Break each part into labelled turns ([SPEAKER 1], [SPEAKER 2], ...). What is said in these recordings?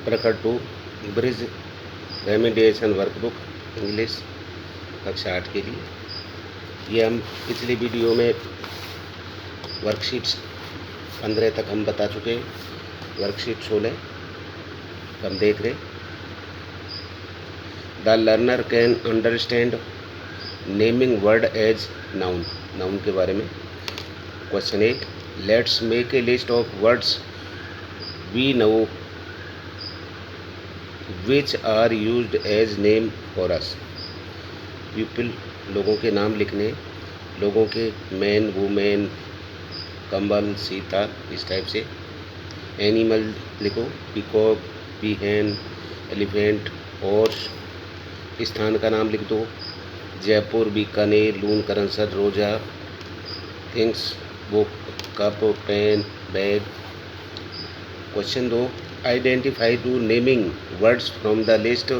[SPEAKER 1] प्रखर two bridge remediation workbook English कक्षा 8 के लिए। ये हम पिछली वीडियो में वर्कशीट्स 15 तक हम बता चुके हैं, वर्कशीट 16 हम देख रहे। The learner can understand naming word as noun, noun के बारे में। Question 8, let's make a list of words we know which are used as name for us. People लोगों के नाम लिखने, लोगों के मैन, वुमेन, कम्बल, सीता, इस टाइप से। एनिमल लिखो, पीकॉक, पीहेन, एलिफेंट, हॉर्स। स्थान का नाम लिख दो, जयपुर, बीकानेर, लून, करनसर, रोजा। Things, book, cup, pen, bag. Question 2, identify two naming words from the list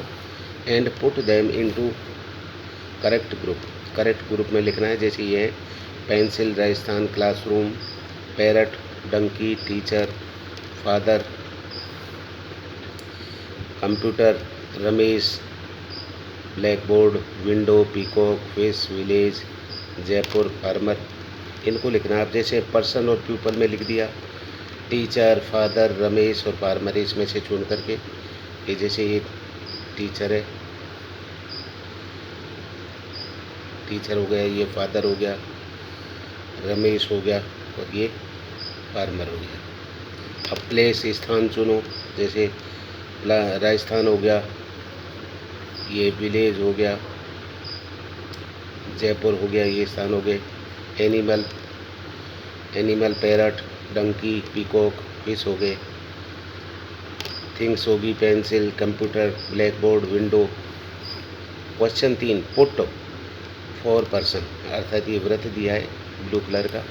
[SPEAKER 1] and put them into correct group. Correct group में लिखना है, जैसे ये है pencil, Rajasthan, classroom, parrot, donkey, teacher, father, computer, Ramesh, black board, window, peacock, fish, village, Jaipur, farmer. इनको लिखना है। आप जैसे पर्सन और पीपल में लिख दिया, टीचर, फादर, रमेश और फार्मर, इसमें से चुन करके। ये जैसे ये टीचर है, टीचर हो गया, ये फादर हो गया, रमेश हो गया और ये फार्मर हो गया। अब प्लेस, स्थान चुनो, जैसे राजस्थान हो गया, ये विलेज हो गया, जयपुर हो गया, ये स्थान हो गए। Animal, animal parrot, donkey, peacock, fish हो गए। थिंग्स होगी pencil, computer, black board, window. Question 3, put for person, अर्थात ये व्रत दिया है ब्लू कलर का,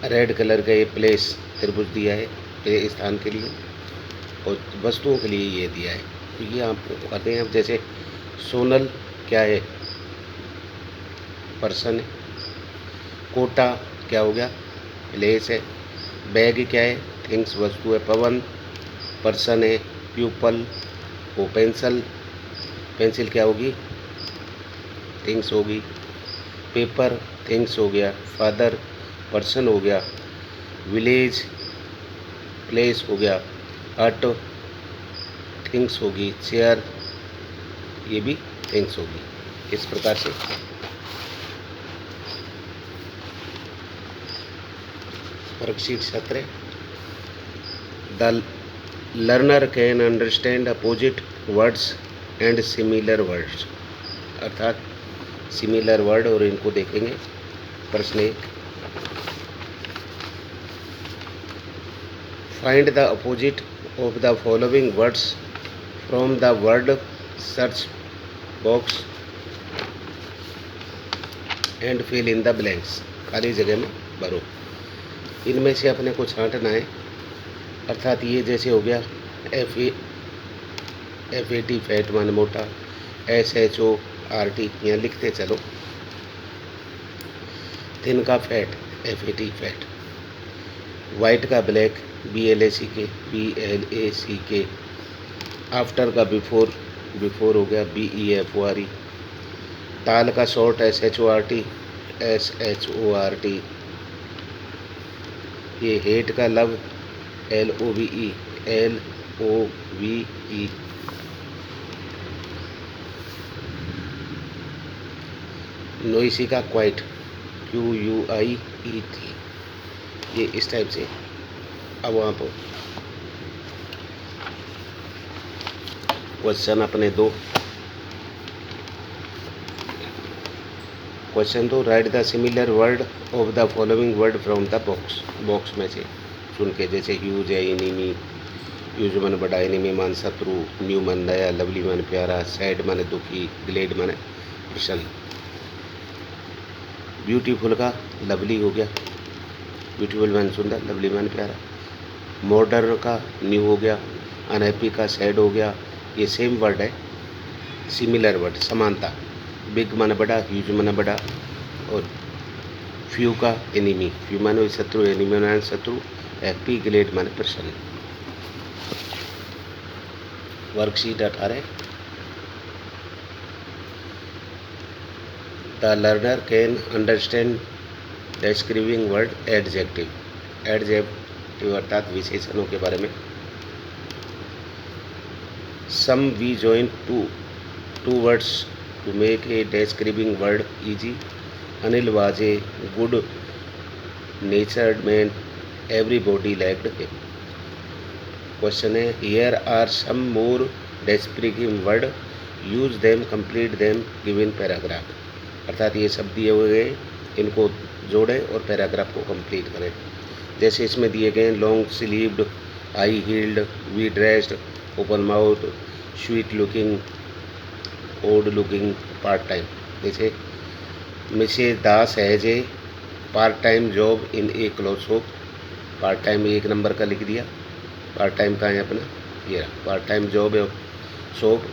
[SPEAKER 1] रेड कलर का ये प्लेस त्रिभुज दिया है ये स्थान के लिए, और वस्तुओं के लिए ये दिया है। तो ये आप करते हैं। अब जैसे सोनल क्या है, पर्सन है। कोटा क्या हो गया, प्लेस है। बैग क्या है, थिंग्स, वस्तु है। पवन पर्सन है। प्यूपल वो पेंसिल, पेंसिल क्या होगी, थिंग्स होगी। पेपर थिंग्स हो गया। फादर पर्सन हो गया। विलेज प्लेस हो गया। हट थिंग्स होगी। चेयर ये भी थिंग्स होगी। इस प्रकार से worksheet 17, the learner can understand opposite words and similar words, अर्थात सिमिलर वर्ड और इनको देखेंगे। प्रश्न 1, find the opposite of the following words from the word search box and fill in the blanks, खाली जगह में भरो। इनमें से अपने को छांटना है, अर्थात ये जैसे हो गया FAT फैट मान मोटा, SHORT यहाँ लिखते चलो। थिन का फैट FAT फैट, वाइट का ब्लैक BLACK, आफ्टर का बिफोर, बिफोर हो गया BEFORE, ताल का शॉर्ट SHORT, ये हेट का लव LOVE, नोइसी का क्वाइट QUIET, ये इस टाइप से। अब वहाँ पर क्वेश्चन अपने 2, question 2, right the similar word of the following word from the box, box में से चुन के। जैसे ह्यूज है एनिमी, ह्यूज मन बड़ा, एनिमी मान शत्रु, न्यू मन नया, लवली मन प्यारा, सैड मन दुखी, ग्लेड मन प्रसन्न। ब्यूटीफुल का लवली हो गया, ब्यूटीफुल मन सुंदर, लवली मन प्यारा। मॉडर्न का न्यू हो गया, अनहैप्पी का सैड हो गया। ये सेम वर्ड है, सिमिलर वर्ड, समानता। बिग मन बड़ा, ह्यूज मन बड़ा, और फ्यू का एनिमी, फ्यू मानो शत्रु, एनिमी मानो शत्रु, हैप्पी ग्लेड माने प्रसन्न। Worksheet 18। The learner can understand describing word adjective. Adjective अर्थात विशेषणों के बारे में। Some we join two words to make a describing word easy. Anil was a good natured man. Everybody liked him. Question है, here are some more descriptive word. Use them, complete them, given paragraph। अर्थात ये सब दिए हुए हैं, इनको जोड़ें और पैराग्राफ को कंप्लीट करें। जैसे इसमें दिए गए long sleeved, high heeled, V dressed, open mouth, sweet looking, old looking, part time. जैसे Mrs Das has a part time job in a cloth shop. Part time 1 number का लिख दिया। पार्ट टाइम का है अपना, ये पार्ट टाइम जॉब है shop.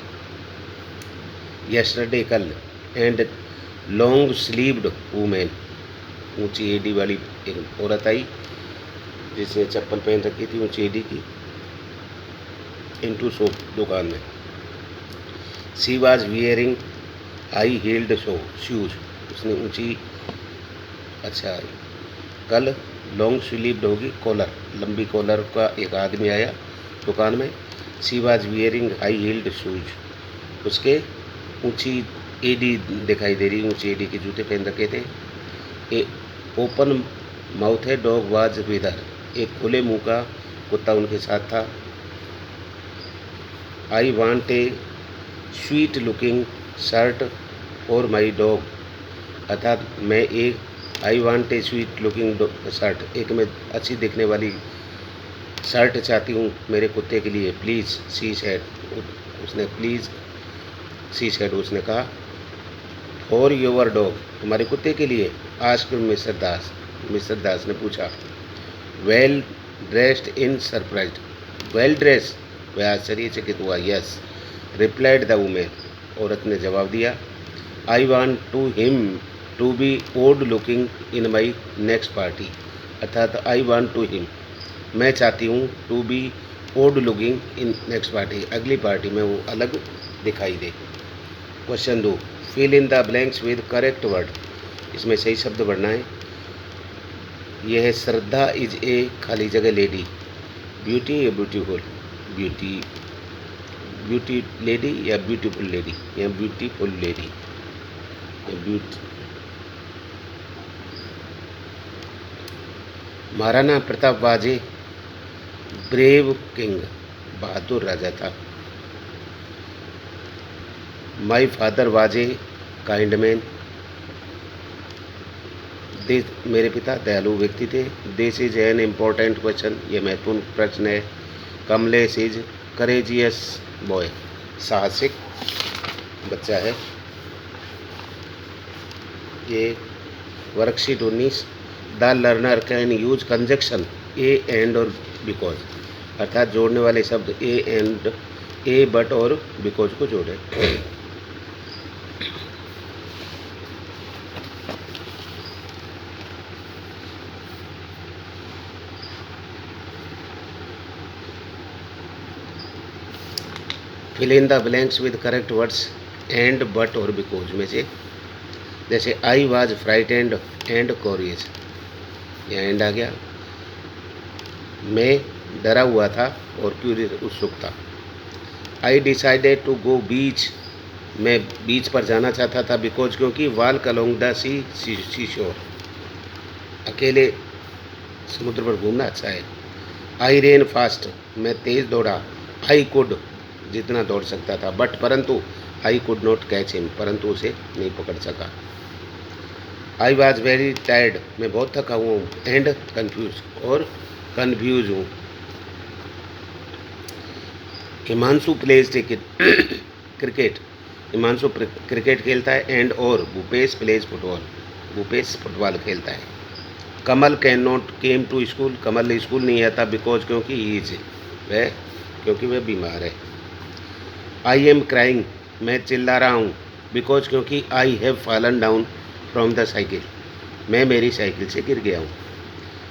[SPEAKER 1] Yesterday कल, एंड लॉन्ग स्लीव्ड वूमेन, ऊंची एडी वाली एक औरत आई जिसने चप्पल पहन रखी थी ऊंची एडी की, इनटू शॉप, दुकान में। She was wearing high heeled shoes, उसने ऊंची, अच्छा कल लॉन्ग स्लीव्ड होगी, कॉलर, लंबी कॉलर का एक आदमी आया दुकान में। She was wearing high heeled shoes, उसके ऊंची एडी दिखाई दे रही, ऊंची एडी के जूते पहन रखे थे। ए ओपन माउथ है, डॉग वाज विद हर, एक खुले मुंह का कुत्ता उनके साथ था। I want a sweet looking shirt for my dog, अर्थात मैं एक I want a sweet looking shirt, एक मैं अच्छी दिखने वाली शर्ट चाहती हूँ मेरे कुत्ते के लिए। प्लीज़ शी सेड, उसने प्लीज़ शी सेड, उसने कहा। फॉर योर डॉग, तुम्हारे कुत्ते के लिए। आस्क्ड मिस्टर दास, मिस्टर दास ने पूछा। Well dressed in surprise, well dress, वह आश्चर्यचकित हुआ। यस रिप्लाइड द वुमेन, औरत ने जवाब दिया। I want to him to be old looking in my next party, अर्थात आई वांट टू हिम, मैं चाहती हूँ, to be old looking in next party, अगली पार्टी में वो अलग दिखाई दे। Question 2, fill in the blanks with correct word, इसमें सही शब्द भरना है। यह है श्रद्धा इज ए खाली जगह लेडी, ब्यूटी या ब्यूटीफुल, ब्यूटी, ब्यूटी लेडी या ब्यूटीफुल लेडी, या ब्यूटीफुल लेडी या beauty. Maharana Pratap was a brave king, बहादुर राजा था। My father was a kind man, मेरे पिता दयालु व्यक्ति थे। This is an important question, ये महत्वपूर्ण प्रश्न है। कमलेश इज करेजियस बॉय, साहसिक बच्चा है। ये worksheet 19। The learner can use conjunction a and और बिकॉज, अर्थात जोड़ने वाले शब्द ए एंड, ए बट और बिकॉज को जोड़े। Fill in the blanks with correct words and but और बिकॉज में से। जैसे I was frightened and curious, यहाँ एंड आ गया। मैं डरा हुआ था और क्यूरियस, उत्सुक था। आई डिसाइडेड टू गो बीच, मैं बीच पर जाना चाहता था, बिकॉज क्योंकि वाल्क अलोंग द सी शोर, अकेले समुद्र पर घूमना अच्छा है। आई रेन फास्ट, मैं तेज़ दौड़ा। आई कुड, जितना दौड़ सकता था, बट परंतु I could not catch him, परंतु उसे नहीं पकड़ सका। आई वॉज वेरी टायर्ड, मैं बहुत थका हुआ हूँ। एंड कन्फ्यूज, और कन्फ्यूज हूँ। Himanshu plays cricket, Himanshu cricket खेलता है। एंड और Bhupesh plays football, Bhupesh football खेलता है। Kamal can not came to school, Kamal school नहीं आता, बिकॉज क्योंकि ही इज, वह क्योंकि वह बीमार है। आई एम क्राइंग, मैं चिल्ला रहा हूँ, बिकॉज क्योंकि I have fallen down from the cycle, मैं मेरी साइकिल से गिर गया हूँ।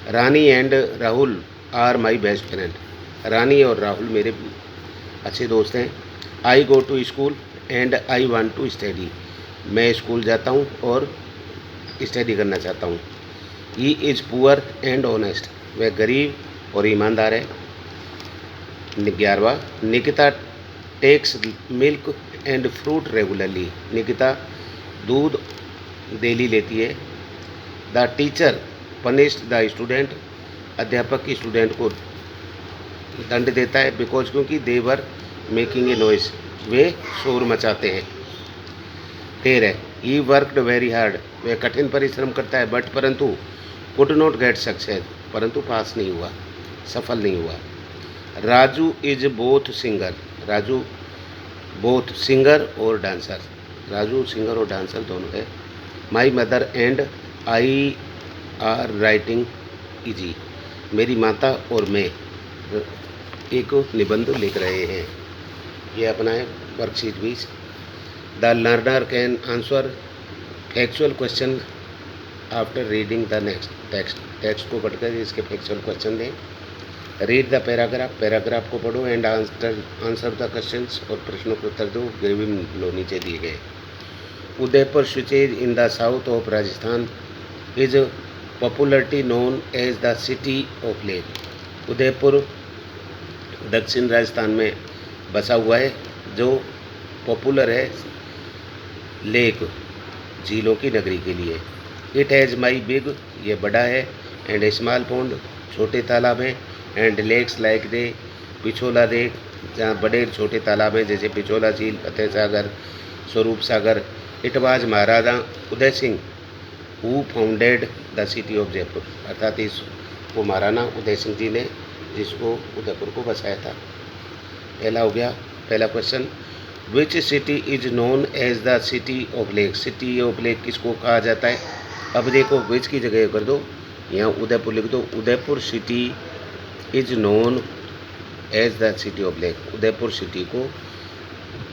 [SPEAKER 1] Rani and Rahul are my best friend, Rani और राहुल मेरे अच्छे दोस्त हैं। I go to school and I want to study. मैं स्कूल जाता हूँ और स्टडी करना चाहता हूँ। He is poor and honest. वह गरीब और ईमानदार है। 11वां, Nikita takes milk and fruit regularly. Nikita दूध डेली लेती है। The teacher punished the student. अध्यापक की स्टूडेंट को दंड देता है बिकॉज क्योंकि दे वर मेकिंग ए नॉइस। वे शोर मचाते हैं। 13, ही वर्कड वेरी हार्ड। वह कठिन परिश्रम करता है बट परंतु कुड नॉट गेट सक्सेस। परंतु पास नहीं हुआ, सफल नहीं हुआ। Raju is both singer. Raju both singer और डांसर। राजू सिंगर और डांसर दोनों है। My mother and I R writing easy. मेरी माता और मैं एक निबंध लिख रहे हैं। ये अपना है worksheet 20। The learner can answer factual question after reading the next text. Text को पढ़कर इसके फैक्चुअल क्वेश्चन दें। Read the paragraph. पैराग्राफ को पढ़ो एंड आंसर द क्वेश्चंस। और प्रश्नों को उत्तर दो गिवन लो नीचे दिए गए। Udaipur switches in the south of Rajasthan is popularity known as the city of lake. Udaipur दक्षिण राजस्थान में बसा हुआ है जो पॉपुलर है लेक झीलों की नगरी के लिए। It has my big. ये बड़ा है। एंड स्मॉल पॉन्ड छोटे तालाब हैं। And lakes like the Pichola lake जहाँ बड़े छोटे तालाब हैं जैसे पिछोला झील, Fateh Sagar, Swaroop Sagar. It was Maharaja Udai Singh who founded the city of Jaipur. अर्थात इसको महाराणा उदय सिंह जी ने जिसको उदयपुर को बसाया था। पहला हो गया पहला question. Which city is known as the city of lake. City of lake किसको कहा जाता है? अब देखो विच की जगह कर दो, यहाँ उदयपुर लिख दो। Udaipur city is known as the city of lake. Udaipur city को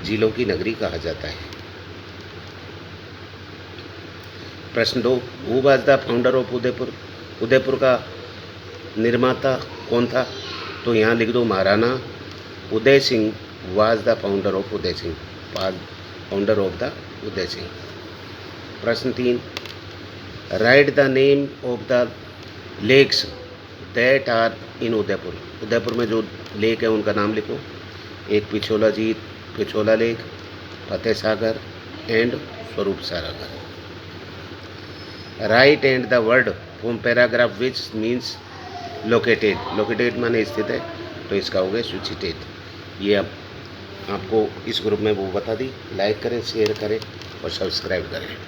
[SPEAKER 1] झीलों की नगरी कहा जाता है। प्रश्न 2, who was the founder of Udaipur. Udaipur का निर्माता कौन था? तो यहाँ लिख दो Maharana Udai Singh was the founder of Udai Singh. Founder of the Udai Singh. प्रश्न 3, write the name of the lakes that are in Udaipur. Udaipur में जो लेक है उनका नाम लिखो। एक पिछोला झील, Pichola lake, Fateh Sagar and Swaroop Sagar. Write and the word from paragraph which means located. Located माने स्थित है, तो इसका हो गया सिचुएटेड। ये अब आपको इस ग्रुप में वो बता दी। लाइक करें, शेयर करें और सब्सक्राइब करें।